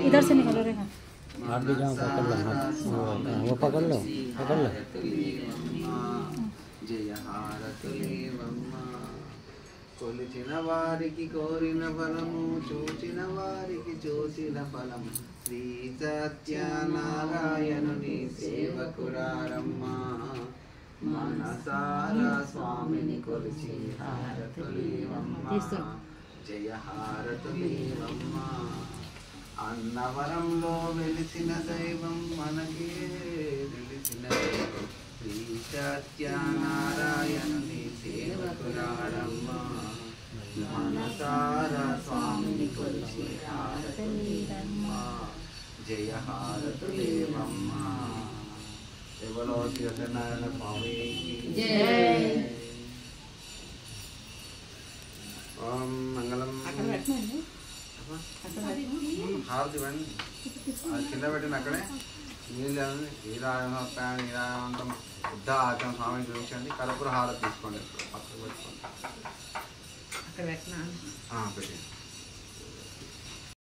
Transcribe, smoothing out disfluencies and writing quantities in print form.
इधर से निकलो रे। हाथ भी जाओ पकड़ लो हाथ वो पकड़ लो जय हारतुलेवम्म కొలిచిన వారికి కోరిన ఫలము చూచిన వారికి చూసిన ఫలము శ్రీ సత్యనారాయణుని సేవకురారమ్మ మనసారా స్వామిని కొలిచి హారతులేవమ్మ జయ హారతులేవమ్మ అన్నవరంలో వెలిసిన దైవం మనకే వెలిసిన దైవం శ్రీ సత్యనారాయణుని సేవకురారమ్మ మనసారా స్వామిని కొలిచి హారతులేవమ్మ జయ హారతులేవమ్మ ఎవరో సత్యనారాయణ స్వామికి జై ఓం మంగళం హారతి ఇవ్వండి కింద పెట్టిన అక్కడే నీళ్ళు నీరాజనం నీరాజనంతం బుద్ధ ఆచరణ స్వామిని చూపించండి కర్పూర హారతి తీసుకోండి పక్కకు పెట్టుకోండి పెట్టి